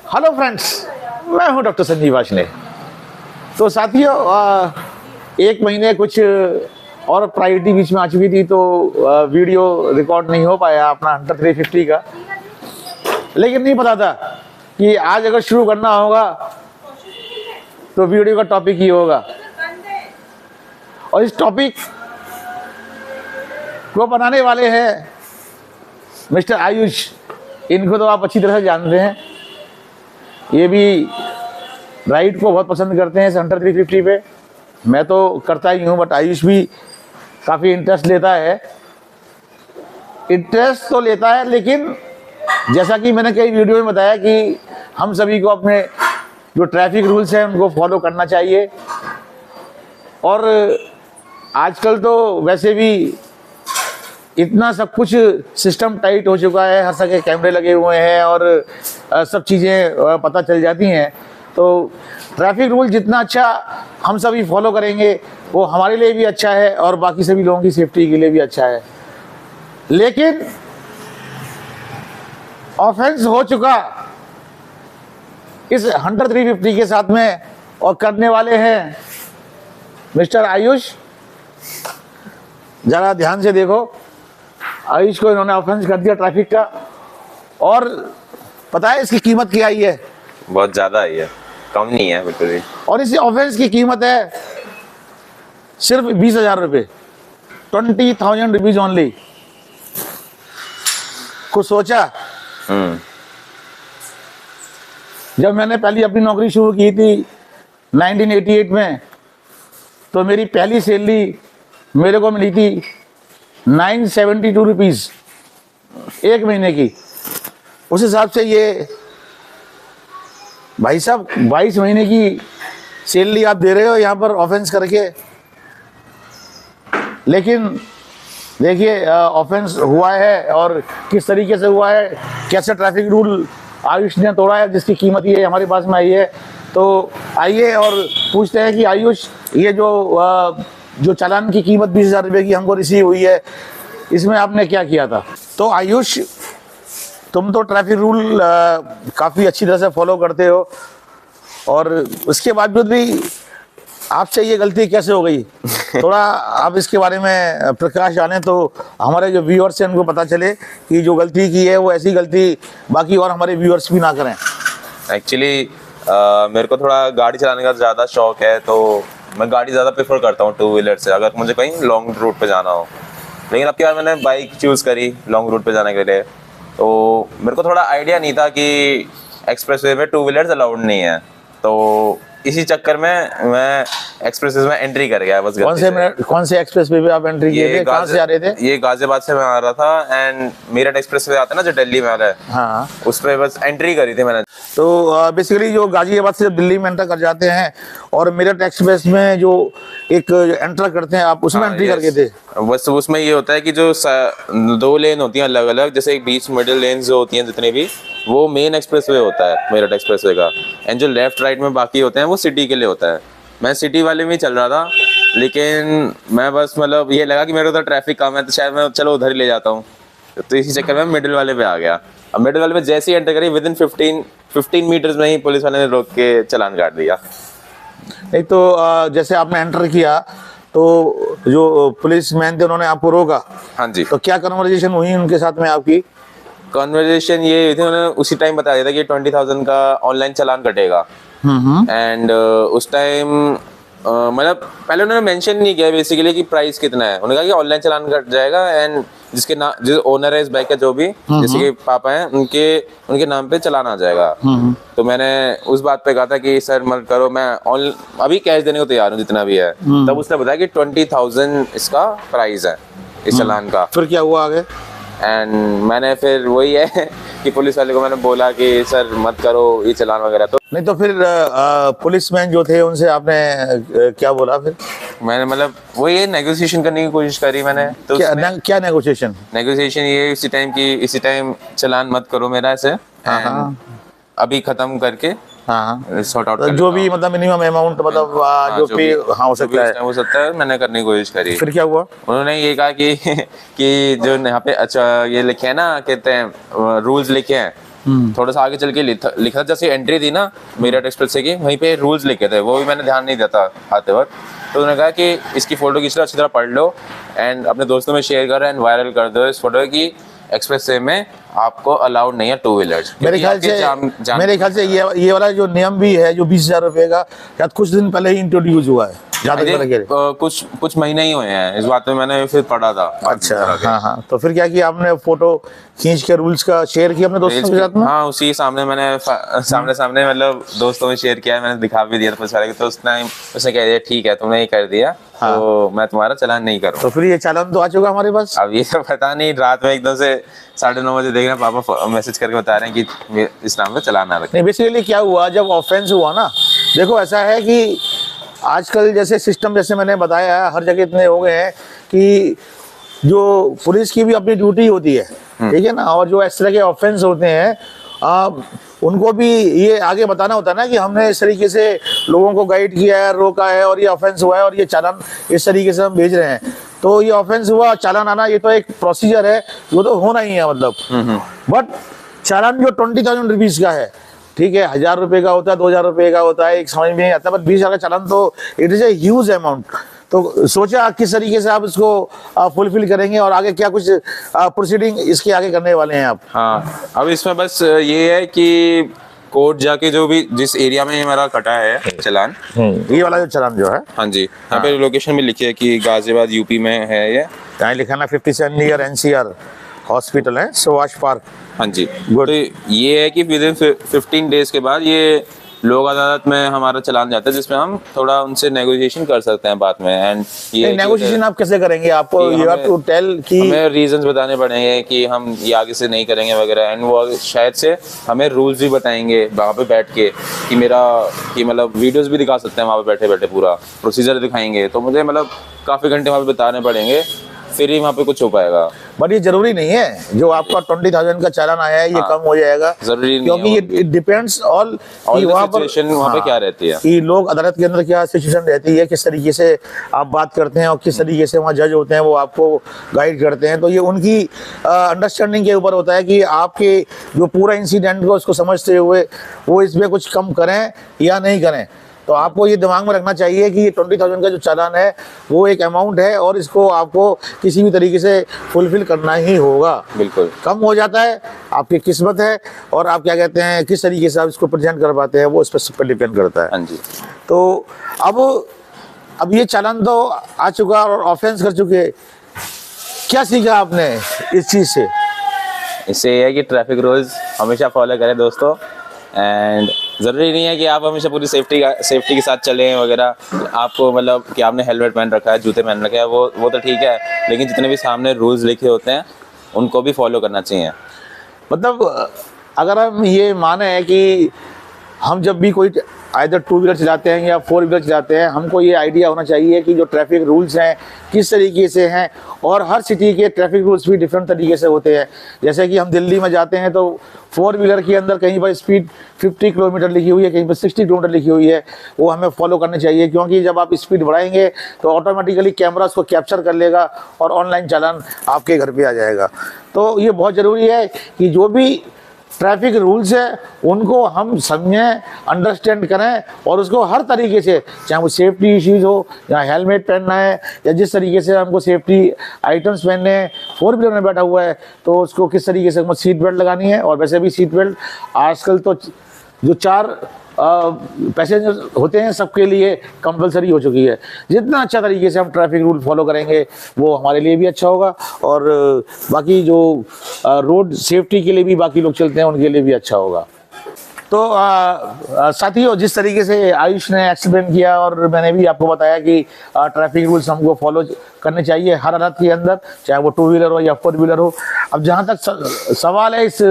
Hello friends, मैं हूं doctor Sanjeev Washne. तो साथियों, एक महीने कुछ और प्रायोरिटी बीच में आ चुकी थी, तो वीडियो रिकॉर्ड नहीं हो पाया अपना हंटर 350 का। लेकिन नहीं पता था कि आज अगर शुरू करना होगा तो वीडियो का टॉपिक ही होगा। और इस टॉपिक को बनाने वाले हैं मिस्टर आयुष। इनको तो आप अच्छी तरह से जानते हैं, ये भी राइड को बहुत पसंद करते हैं हंटर 350 पे। मैं तो करता ही हूँ, बट आयुष भी काफ़ी इंटरेस्ट लेता है। इंटरेस्ट तो लेता है, लेकिन जैसा कि मैंने कई वीडियो में बताया कि हम सभी को अपने जो ट्रैफिक रूल्स हैं उनको फॉलो करना चाहिए। और आजकल तो वैसे भी इतना सब कुछ सिस्टम टाइट हो चुका है, हर जगह कैमरे लगे हुए हैं और सब चीज़ें पता चल जाती हैं। तो ट्रैफिक रूल जितना अच्छा हम सभी फॉलो करेंगे वो हमारे लिए भी अच्छा है और बाकी सभी लोगों की सेफ्टी के लिए भी अच्छा है। लेकिन ऑफेंस हो चुका इस हंटर 350 के साथ में, और करने वाले हैं मिस्टर आयुष। ज़रा ध्यान से देखो, आयुष को इन्होंने ऑफेंस कर दिया ट्रैफिक का। और पता है इसकी कीमत क्या आई है? बहुत ज़्यादा आई है, कम नहीं है बिल्कुल भी। और इस ऑफेंस की कीमत है सिर्फ 20,000 रुपये, 20,000 रुपीज ओनली। कुछ सोचा? जब मैंने पहली अपनी नौकरी शुरू की थी 1988 में, तो मेरी पहली सैलरी मेरे को मिली थी 972 रुपीज़ एक महीने की। उस हिसाब से ये भाई साहब 22 महीने की सैलरी आप दे रहे हो यहाँ पर ऑफेंस करके। लेकिन देखिए ऑफेंस हुआ है और किस तरीके से हुआ है, कैसे ट्रैफिक रूल आयुष ने तोड़ा है, जिसकी कीमत ये हमारे पास में आई है। तो आइए और पूछते हैं कि आयुष, ये जो चालान की कीमत 20,000 रुपये की हमको रिसीव हुई है, इसमें आपने क्या किया था? तो आयुष, तुम तो ट्रैफिक रूल काफ़ी अच्छी तरह से फॉलो करते हो, और उसके बावजूद भी आपसे ये गलती कैसे हो गई? थोड़ा आप इसके बारे में प्रकाश डालें तो हमारे जो व्यूअर्स हैं उनको पता चले कि जो गलती की है वो ऐसी गलती बाकी और हमारे व्यूअर्स भी ना करें। एक्चुअली मेरे को थोड़ा गाड़ी चलाने का ज़्यादा शौक है, तो मैं गाड़ी ज़्यादा प्रेफर करता हूँ 2 व्हीलर से, अगर मुझे कहीं लॉन्ग रूट पे जाना हो। लेकिन अब की बार मैंने बाइक चूज़ करी लॉन्ग रूट पे जाने के लिए। तो मेरे को थोड़ा आइडिया नहीं था कि एक्सप्रेसवे में 2 व्हीलर्स अलाउड नहीं है, तो इसी चक्कर में मैं एक्सप्रेसवे में एंट्री कर गया बस। कौन से एक्सप्रेसवे पे आप एंट्री किए थे? कहाँ से आ रहे थे? ये गाजियाबाद से मैं आ रहा था, एंड मेरठ एक्सप्रेसवे आता है ना जो दिल्ली में आ रहा है, हाँ, उस पर बस एंट्री करी थी मैंने। तो बेसिकली जो गाजियाबाद से दिल्ली में एंटर कर जाते हैं और मेरठ एक्सप्रेस में जो एक एंटर करते हैं आप, उसमें एंट्री करके थे? बस उसमें ये होता है कि जो 2 लेन होती हैं अलग अलग, जैसे एक बीच मिडिल लेन जो होती हैं जितने भी, वो मेन एक्सप्रेसवे होता है मेरठ एक्सप्रेसवे का, एंड जो लेफ्ट राइट में बाकी होते हैं वो सिटी के लिए होता है। मैं सिटी वाले में ही चल रहा था, लेकिन मैं बस मतलब ये लगा कि मेरे उधर ट्रैफिक कम है तो शायद मैं चलो उधर ही ले जाता हूँ, तो इसी चक्कर में मिडिल वाले पे आ गया। अब मिडिल वाले पे जैसे ही एंटर करी, विदिन 15 मीटर्स में ही पुलिस वाले ने रोक के चालान काट दिया। नहीं तो जैसे आपने एंटर किया तो जो पुलिस मैन थे उन्होंने आपको रोका? हाँ जी। तो क्या कन्वर्सेशन हुई उनके साथ में आपकी? कन्वर्सेशन ये हुई थी, उन्होंने उसी टाइम बता दिया था कि 20,000 का ऑनलाइन चालान कटेगा। एंड उस टाइम मतलब पहले उन्होंने मेंशन नहीं किया बेसिकली कि प्राइस कितना है। उन्होंने कहा कि ऑनलाइन चालान कट जाएगा, एंड जिस ओनर है इस बाइक का, जो भी जैसे कि पापा हैं, उनके नाम पे चालान आ जाएगा। तो मैंने उस बात पे कहा था कि सर मत करो, मैं अभी कैश देने को तैयार हूँ जितना भी है। तब उसने बताया कि 20,000 इसका प्राइस है इस चालान का। फिर क्या हुआ आगे? एंड मैंने फिर वही है कि पुलिस वाले को मैंने बोला कि सर मत करो ये चालान वगैरह। तो नहीं तो फिर पुलिसमैन जो थे उनसे आपने क्या बोला? फिर मैंने मतलब वही है, नेगोशिएशन करने की कोशिश करी मैंने। तो क्या नेगोशिएशन? ये इसी टाइम चालान मत करो मेरा ऐसे, अभी खत्म करके सॉर्ट आउट तो जो भी मतलब मिनिमम अमाउंट मतलब जो पे हो सकता है मैंने करने की कोशिश करी। फिर क्या हुआ? उन्होंने ये कहा कि जो यहाँ पे अच्छा ये लिखे हैं ना, कहते हैं रूल्स लिखे हैं थोड़ा सा आगे चल के लिखा था, जैसे एंट्री थी ना मेरठ एक्सप्रेस से की, वहीं पे रूल्स लिखे थे, वो भी मैंने ध्यान नहीं देता आते वक्त। तो उन्होंने कहा कि इसकी फोटो खींच लो, अच्छी तरह पढ़ लो एंड अपने दोस्तों में शेयर करो एंड वायरल कर दो इस फोटो की एक्सप्रेस वे में आपको अलाउड नहीं है टू व्हीलर्स। मेरे ख्याल से ये वाला जो नियम भी है, जो 20,000 रुपए का, शायद कुछ दिन पहले ही इंट्रोड्यूस हुआ है, कुछ महीने ही हुए हैं इस बात में, मैंने फिर पढ़ा था। अच्छा, हाँ, तो फिर क्या किया आपने, फोटो खींच के रूल्स का शेयर किया अपने दोस्तों के साथ में? हाँ, उसी सामने मैंने सामने मतलब दोस्तों में शेयर किया, मैंने दिखा भी दिया था सारे, तो उसने कह दिया ठीक है तुमने ये कर दिया। हाँ। तो मैं तुम्हारा चालान नहीं करूँ। तो फिर ये चालान तो आ चुका हमारे पास। अब ये तो पता नहीं, रात में एकदम से 9:30 बजे देख रहे हैं पापा मैसेज करके बता रहे हैं कि इस नाम पे चालान आ रहा है। नहीं, बेसिकली क्या हुआ जब ऑफेंस हुआ ना, देखो ऐसा है कि आजकल जैसे सिस्टम, जैसे मैंने बताया, हर जगह इतने हो गए हैं कि जो पुलिस की भी अपनी ड्यूटी होती है, ठीक है ना, और जो इस तरह के ऑफेंस होते हैं उनको भी ये आगे बताना होता है ना कि हमने इस तरीके से लोगों को गाइड किया है, रोका है और ये ऑफेंस हुआ है और ये चालान इस तरीके से हम भेज रहे हैं। तो ये ऑफेंस हुआ, चालान आना, ये तो एक प्रोसीजर है, वो तो होना ही है मतलब। बट चालान जो 20,000 रुपीज का है, ठीक है, 1,000 रुपए का होता है, 2,000 रुपए का होता है, एक समझ में नहीं आता, बट 20,000 का चालान तो it is a huge amount. तो सोचा किस तरीके से आप इसको फुलफिल करेंगे और आगे क्या कुछ प्रोसीडिंग इसके आगे करने वाले हैं आप? हाँ, अब इसमें बस ये है कि कोर्ट जाके जो भी जिस एरिया में मेरा कटा है चालान, ये वाला जो चालान जो है, हाँ जी, यहाँ पे लोकेशन भी लिखी है कि गाजियाबाद यूपी में है ये, यहाँ लिखा ना 57 नियर NCR हॉस्पिटल है, सुभाष पार्क। हाँ जी, तो ये है कि विदिन 15 डेज के बाद ये लोक अदालत में हमारा चालान जाता है, जिसमें हम थोड़ा उनसे नेगोशिएशन कर सकते हैं बाद में। एंड ये नेगोशिएशन आप कैसे करेंगे? आपको यू हैव टू टेल कि हमें रीजंस बताने पड़ेंगे कि हम ये आगे से नहीं करेंगे वगैरह, एंड वो शायद से हमें रूल्स भी बताएंगे वहाँ पे बैठ के कि मतलब वीडियोस भी दिखा सकते हैं वहाँ पे बैठे बैठे, पूरा प्रोसीजर दिखाएंगे। तो मुझे मतलब काफ़ी घंटे वहाँ पे बताने पड़ेंगे, फिर ही वहाँ पे कुछ हो पाएगा। बट ये जरूरी नहीं है, जो आपका 20,000 का चालान आया है ये कम हो जाएगा, जरूरी नहीं, क्योंकि ये डिपेंड्स ऑल वहाँ पे क्या रहती है, कि लोग अदालत के अंदर क्या सिचुएशन रहती है, किस तरीके से आप बात करते हैं और किस तरीके से वहाँ जज होते हैं, वो आपको गाइड करते हैं। तो ये उनकी अंडरस्टैंडिंग के ऊपर होता है कि आपके जो पूरा इंसिडेंट को उसको समझते हुए वो इसमें कुछ कम करें या नहीं करें। तो आपको ये दिमाग में रखना चाहिए कि ये 20,000 का जो चालान है वो एक अमाउंट है और इसको आपको किसी भी तरीके से फुलफिल करना ही होगा। बिल्कुल, कम हो जाता है आपकी किस्मत है, और आप क्या कहते हैं किस तरीके से आप इसको प्रेजेंट कर पाते हैं वो इस पर डिपेंड करता है। हाँ जी। तो अब ये चालान तो आ चुका और ऑफेंस कर चुके, क्या सीखा आपने इस चीज़ से? इससे ये है कि ट्रैफिक रूल्स हमेशा फॉलो करें दोस्तों, एंड ज़रूरी नहीं है कि आप हमेशा पूरी सेफ्टी के साथ चलें वगैरह। आपको मतलब कि आपने हेलमेट पहन रखा है, जूते पहन रखे हैं, वो तो ठीक है, लेकिन जितने भी सामने रूल्स लिखे होते हैं उनको भी फॉलो करना चाहिए। मतलब अगर हम ये माने कि हम जब भी कोई आइदर 2 व्हीलर चलाते हैं या 4 व्हीलर चलाते हैं, हमको ये आइडिया होना चाहिए कि जो ट्रैफिक रूल्स हैं किस तरीके से हैं, और हर सिटी के ट्रैफिक रूल्स भी डिफरेंट तरीके से होते हैं। जैसे कि हम दिल्ली में जाते हैं तो 4 व्हीलर के अंदर कहीं पर स्पीड 50 किलोमीटर लिखी हुई है, कहीं पर 60 किलोमीटर लिखी हुई है, वो हमें फॉलो करनी चाहिए, क्योंकि जब आप स्पीड बढ़ाएंगे तो ऑटोमेटिकली कैमरा उसको कैप्चर कर लेगा और ऑनलाइन चालान आपके घर पर आ जाएगा। तो ये बहुत ज़रूरी है कि जो भी ट्रैफिक रूल्स है उनको हम समझें, अंडरस्टैंड करें, और उसको हर तरीके से, चाहे वो सेफ्टी इश्यूज हो या हेलमेट पहनना है या जिस तरीके से हमको सेफ्टी आइटम्स पहनने हैं, 4 व्हीलर में बैठा हुआ है तो उसको किस तरीके से हमको सीट बेल्ट लगानी है। और वैसे भी सीट बेल्ट आजकल तो जो 4 पैसेंजर होते हैं सबके लिए कंपलसरी हो चुकी है। जितना अच्छा तरीके से हम ट्रैफिक रूल फॉलो करेंगे वो हमारे लिए भी अच्छा होगा, और बाकी जो रोड सेफ्टी के लिए भी बाकी लोग चलते हैं उनके लिए भी अच्छा होगा। तो साथियों, जिस तरीके से आयुष ने एक्सप्लेन किया और मैंने भी आपको बताया कि ट्रैफिक रूल्स हमको फॉलो करने चाहिए हर हालत के अंदर, चाहे वो 2 व्हीलर हो या 4 व्हीलर हो। अब जहाँ तक सवाल है इस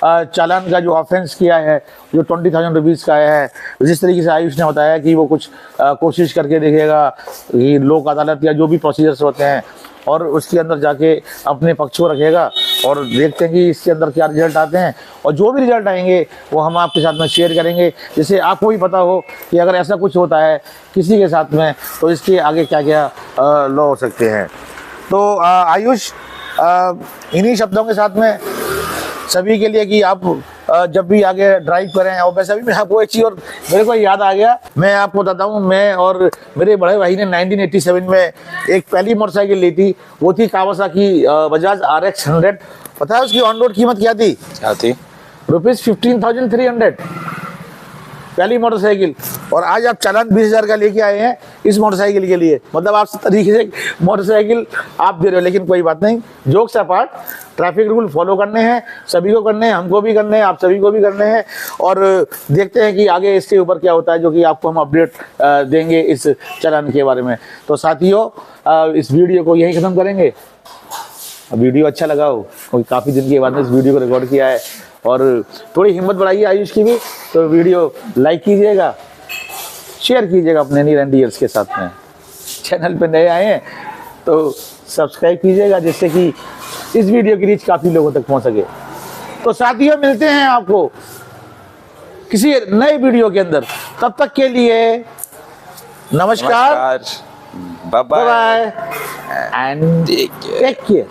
चालान का जो ऑफेंस किया है, जो 20,000 रुपीज़ का है, जिस तरीके से आयुष ने बताया कि वो कुछ कोशिश करके देखेगा कि लोक अदालत या जो भी प्रोसीजर्स होते हैं और उसके अंदर जाके अपने पक्ष को रखेगा, और देखते हैं कि इसके अंदर क्या रिजल्ट आते हैं, और जो भी रिजल्ट आएंगे वो हम आपके साथ में शेयर करेंगे, जिससे आपको भी पता हो कि अगर ऐसा कुछ होता है किसी के साथ में तो इसके आगे क्या क्या लॉ हो सकते हैं। तो आयुष, इन्हीं शब्दों के साथ में सभी के लिए कि आप जब भी आगे ड्राइव करें। और वैसे भी मैं आपको एक चीज़ और मेरे को याद आ गया, मैं आपको बताता हूँ, मैं और मेरे बड़े भाई ने 1987 में एक पहली मोटरसाइकिल ली थी, वो थी कावासाकी बजाज RX 100। पता है उसकी ऑन रोड कीमत क्या थी? क्या थी? ₹15,300 पहली मोटरसाइकिल। और आज आप चालान 20,000 का लेके आए हैं इस मोटरसाइकिल के लिए। मतलब आप इस तरीके से मोटरसाइकिल आप दे रहे हो। लेकिन कोई बात नहीं, jokes apart, traffic rule follow करने हैं, सभी को करने हैं, हमको भी करने हैं, आप सभी को भी करने हैं। और देखते हैं कि आगे इसके ऊपर क्या होता है, जो कि आपको हम अपडेट देंगे इस चालान के बारे में। तो साथियों, इस वीडियो को यहीं ख़त्म करेंगे। वीडियो अच्छा लगा हो, कोई काफ़ी दिन के बाद में इस वीडियो को रिकॉर्ड किया है, और थोड़ी हिम्मत बढ़ाइए आयुष की भी, तो वीडियो लाइक कीजिएगा, शेयर कीजिएगा अपने नियर एंड डियर्स के साथ में। चैनल पे नए आए हैं तो सब्सक्राइब कीजिएगा, जिससे कि इस वीडियो की रीच काफ़ी लोगों तक पहुंच सके। तो साथियों, मिलते हैं आपको किसी नए वीडियो के अंदर। तब तक के लिए नमस्कार, bye bye bye and take care.